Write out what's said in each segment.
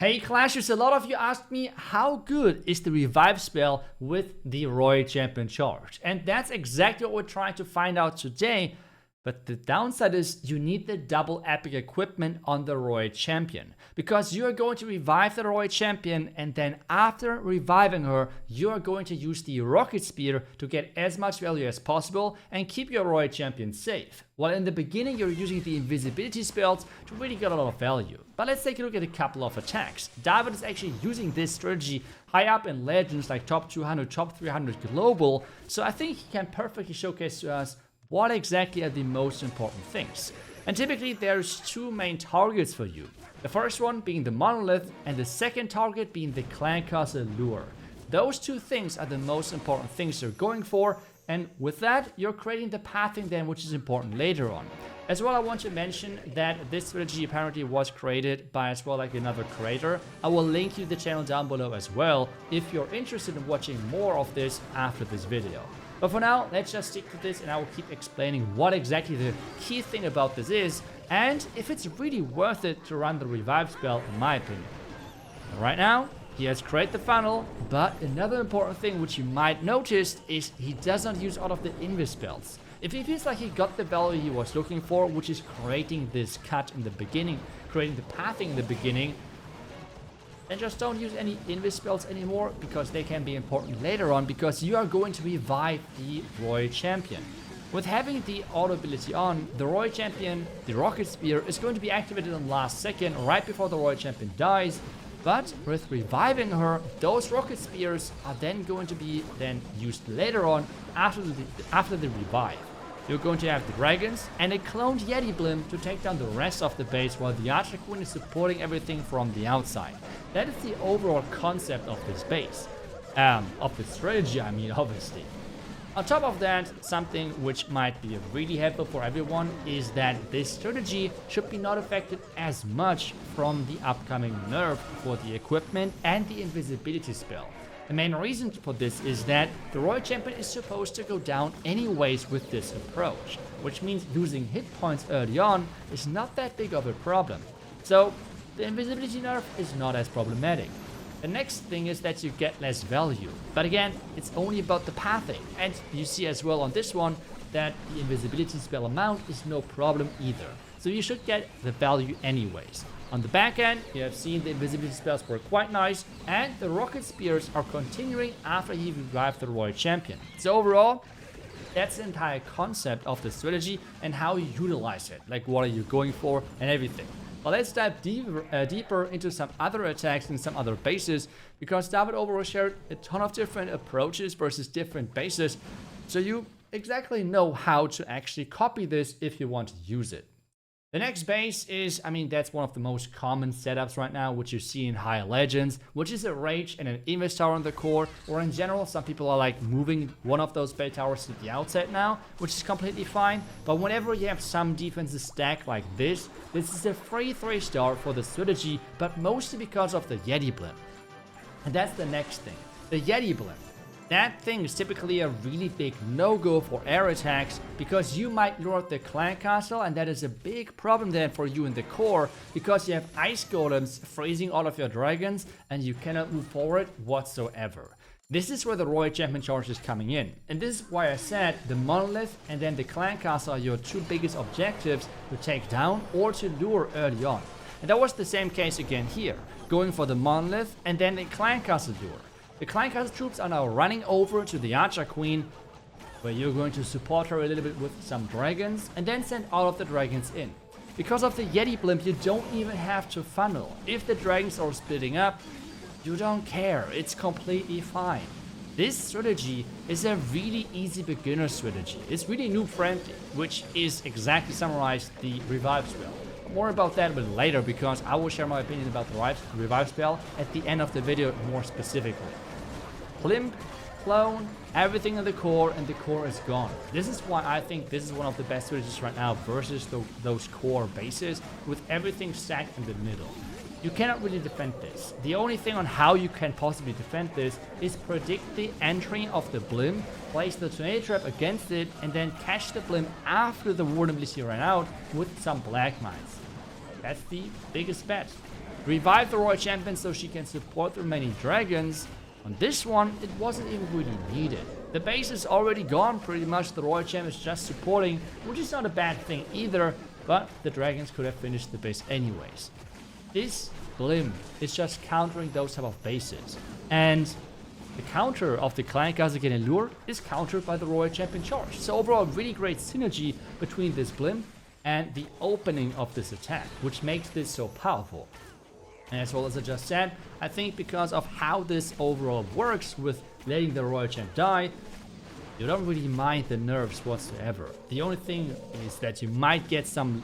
Hey Clashers, a lot of you asked me how good is the revive spell with the Royal Champion charge, and that's exactly what we're trying to find out today. But the downside is you need the double epic equipment on the Royal Champion, because you are going to revive the Royal Champion, and then after reviving her, you are going to use the Rocket Spear to get as much value as possible and keep your Royal Champion safe. While in the beginning you're using the invisibility spells to really get a lot of value. But let's take a look at a couple of attacks. David is actually using this strategy high up in Legends like top 200, top 300 global, so I think he can perfectly showcase to us what exactly are the most important things. And typically there's two main targets for you. The first one being the monolith and the second target being the clan castle lure. Those two things are the most important things you're going for, and with that you're creating the pathing then, which is important later on. As well, I want to mention that this strategy apparently was created by as well like another creator. I will link you the channel down below as well if you're interested in watching more of this after this video. But for now, let's just stick to this and I will keep explaining what exactly the key thing about this is and if it's really worth it to run the revive spell in my opinion. And right now, he has created the funnel, but another important thing which you might notice is he does not use all of the invis spells. If he feels like he got the value he was looking for, which is creating this cut in the beginning, creating the pathing in the beginning, then just don't use any invis spells anymore, because they can be important later on, because you are going to revive the Royal Champion. With having the auto ability on, the Royal Champion, the Rocket Spear, is going to be activated in the last second, right before the Royal Champion dies. But with reviving her, those Rocket Spears are then going to be used later on after the revive. You're going to have the dragons and a cloned Yeti blimp to take down the rest of the base, while the Archer Queen is supporting everything from the outside. That is the overall concept of this base. Of the strategy, I mean, obviously. On top of that, something which might be really helpful for everyone is that this strategy should be not affected as much from the upcoming nerf for the equipment and the invisibility spell. The main reason for this is that the Royal Champion is supposed to go down anyways with this approach, which means losing hit points early on is not that big of a problem. So the invisibility nerf is not as problematic. The next thing is that you get less value, but again, it's only about the pathing, and you see as well on this one that the invisibility spell amount is no problem either, so you should get the value anyways. On the back end, you have seen the invisibility spells were quite nice, and the Rocket Spears are continuing after he revived the Royal Champion. So overall, that's the entire concept of the strategy and how you utilize it, like what are you going for and everything. Well, let's dive deeper into some other attacks and some other bases, because David overall shared a ton of different approaches versus different bases, so you exactly know how to actually copy this if you want to use it. The next base is, I mean, that's one of the most common setups right now, which you see in high legends, which is a rage and an invis tower on the core, or in general, some people are like moving one of those base towers to the outside now, which is completely fine. But whenever you have some defenses stacked like this is a free 3-star for the strategy, but mostly because of the Yeti blimp. And that's the next thing, the Yeti blimp. That thing is typically a really big no-go for air attacks, because you might lure out the clan castle, and that is a big problem then for you in the core, because you have ice golems freezing all of your dragons and you cannot move forward whatsoever. This is where the Royal Champion charge is coming in, and this is why I said the monolith and then the clan castle are your two biggest objectives to take down or to lure early on. And that was the same case again here, going for the monolith and then the clan castle lure. The clan castle troops are now running over to the Archer Queen, where you're going to support her a little bit with some dragons and then send all of the dragons in. Because of the Yeti blimp, you don't even have to funnel. If the dragons are splitting up, you don't care, it's completely fine. This strategy is a really easy beginner strategy. It's really noob friendly, which is exactly summarized the revive spell. More about that a bit later, because I will share my opinion about the revive spell at the end of the video more specifically. Blimp, clone, everything in the core, and the core is gone. This is why I think this is one of the best strategies right now versus those core bases with everything stacked in the middle. You cannot really defend this. The only thing on how you can possibly defend this is predict the entry of the blimp, place the tornado trap against it, and then catch the blimp after the vulnerability ran out with some black mines. That's the biggest bet. Revive the Royal Champion so she can support the remaining dragons. On this one, it wasn't even really needed. The base is already gone pretty much. The Royal Champ is just supporting, which is not a bad thing either, but the dragons could have finished the base anyways. This blimp is just countering those type of bases. And the counter of the Clan Castle getting lured is countered by the Royal Champion charge. So overall, really great synergy between this blimp and the opening of this attack, which makes this so powerful. And as well as I just said, I think because of how this overall works with letting the Royal Champ die, you don't really mind the nerfs whatsoever. The only thing is that you might get some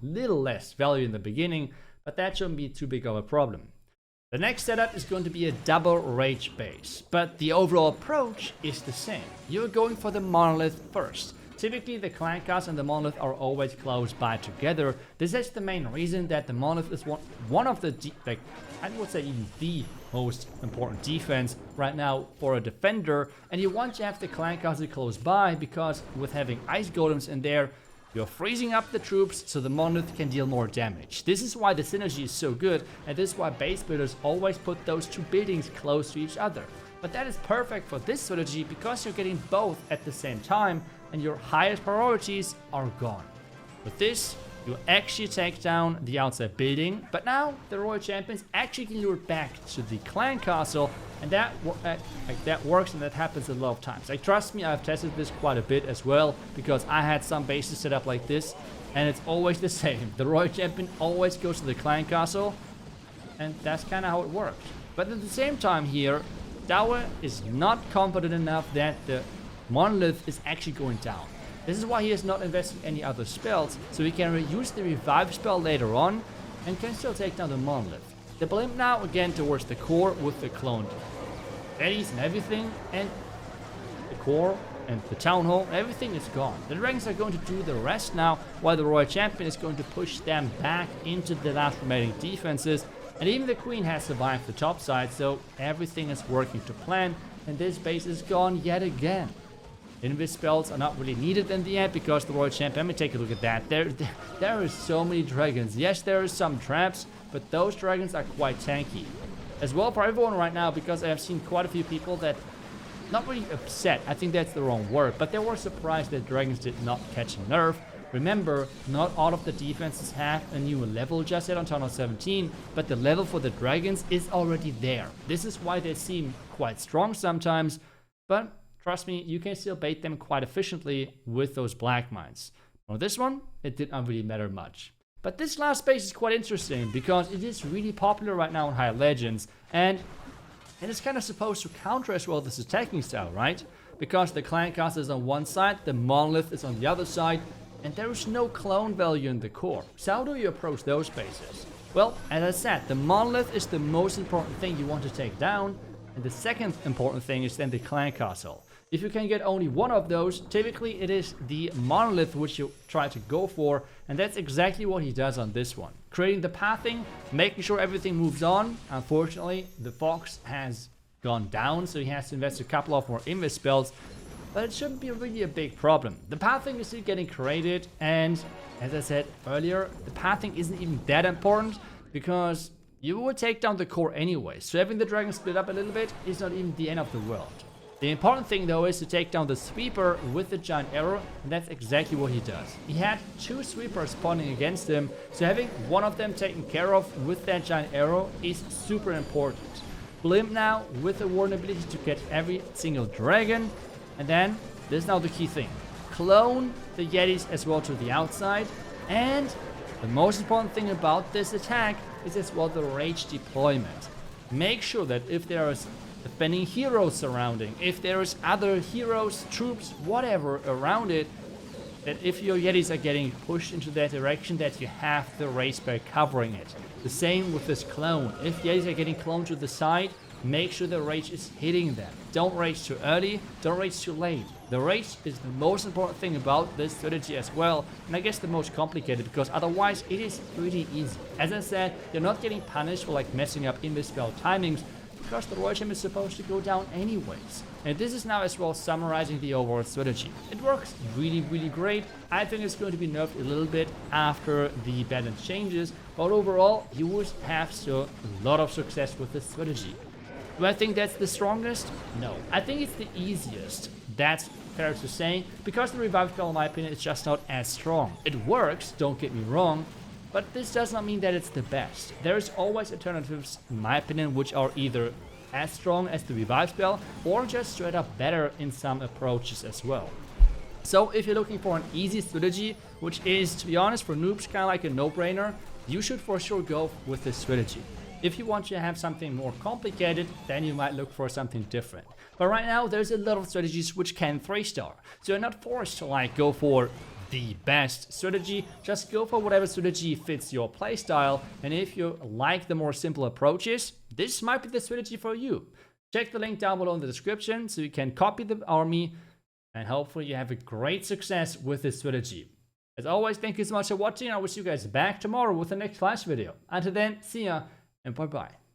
little less value in the beginning, but that shouldn't be too big of a problem. The next setup is going to be a double rage base, but the overall approach is the same. You're going for the monolith first. Typically, the Clan Castle and the monolith are always close by together. This is the main reason that the monolith is one of the, I would say even the most important defense right now for a defender. And you want to have the Clan Castle close by because with having ice golems in there, you're freezing up the troops so the monolith can deal more damage. This is why the synergy is so good, and this is why base builders always put those two buildings close to each other. But that is perfect for this strategy because you're getting both at the same time and your highest priorities are gone. With this, you actually take down the outside building, but now the Royal Champions actually get lured back to the Clan Castle, and that works, and that happens a lot of times. Like, trust me, I've tested this quite a bit as well, because I had some bases set up like this, and it's always the same. The Royal Champion always goes to the Clan Castle, and that's kind of how it works. But at the same time here, Dower is not confident enough that the monolith is actually going down. This is why he has not invested any other spells, so he can reuse the revive spell later on and can still take down the monolith. The blimp now again towards the core with the cloned Yetis and everything, and the core and the town hall, everything is gone. The dragons are going to do the rest now, while the Royal Champion is going to push them back into the last remaining defenses, and even the Queen has survived the top side, so everything is working to plan, and this base is gone yet again. Invis spells are not really needed in the end because the Royal Champion, let me take a look at that. There are so many dragons. Yes, there are some traps, but those dragons are quite tanky. As well for everyone right now, because I have seen quite a few people that, not really upset, I think that's the wrong word, but they were surprised that dragons did not catch a nerf. Remember, not all of the defenses have a new level just yet on Tunnel 17, but the level for the dragons is already there. This is why they seem quite strong sometimes, but trust me, you can still bait them quite efficiently with those black mines. On this one, it did not really matter much. But this last base is quite interesting because it is really popular right now in High Legends, and it's kind of supposed to counter as well this attacking style, right? Because the Clan Castle is on one side, the monolith is on the other side, and there is no clone value in the core. So how do you approach those bases? Well, as I said, the monolith is the most important thing you want to take down, and the second important thing is then the Clan Castle. If you can get only one of those, typically it is the monolith which you try to go for, and that's exactly what he does on this one. Creating the pathing, making sure everything moves on. Unfortunately, the Fox has gone down, so he has to invest a couple of more invis spells, but it shouldn't be really a big problem. The pathing is still getting created, and as I said earlier, the pathing isn't even that important because you will take down the core anyway, so having the dragon split up a little bit is not even the end of the world. The important thing though is to take down the sweeper with the giant arrow, and that's exactly what he does. He had two sweepers spawning against him, so having one of them taken care of with that giant arrow is super important. Blimp now with the warden ability to catch every single dragon, and then this is now the key thing. Clone the Yetis as well to the outside, and the most important thing about this attack is as well the rage deployment. Make sure that if there is defending heroes surrounding, if there is other heroes, troops, whatever around it, that if your Yetis are getting pushed into that direction, that you have the rage spell covering it. The same with this clone. If Yetis are getting cloned to the side, make sure the rage is hitting them. Don't rage too early, don't rage too late. The rage is the most important thing about this strategy as well, and I guess the most complicated, because otherwise it is pretty easy. As I said, you're not getting punished for like messing up invis spell timings, because the Royal Champ is supposed to go down anyways. And this is now as well summarizing the overall strategy. It works really, really great. I think it's going to be nerfed a little bit after the balance changes, but overall you would have still a lot of success with this strategy. Do I think that's the strongest? No. I think it's the easiest. That's fair to say, because the revive spell in my opinion is just not as strong. It works, don't get me wrong, but this does not mean that it's the best. There's always alternatives, in my opinion, which are either as strong as the revive spell or just straight up better in some approaches as well. So if you're looking for an easy strategy, which is, to be honest, for noobs kind of like a no-brainer, you should for sure go with this strategy. If you want to have something more complicated, then you might look for something different. But right now, there's a lot of strategies which can 3-star. So you're not forced to like go for the best strategy, just go for whatever strategy fits your playstyle. And if you like the more simple approaches, this might be the strategy for you. Check the link down below in the description so you can copy the army and hopefully you have a great success with this strategy. As always, thank you so much for watching. I will see you guys back tomorrow with the next Clash video. Until then, see ya and bye bye.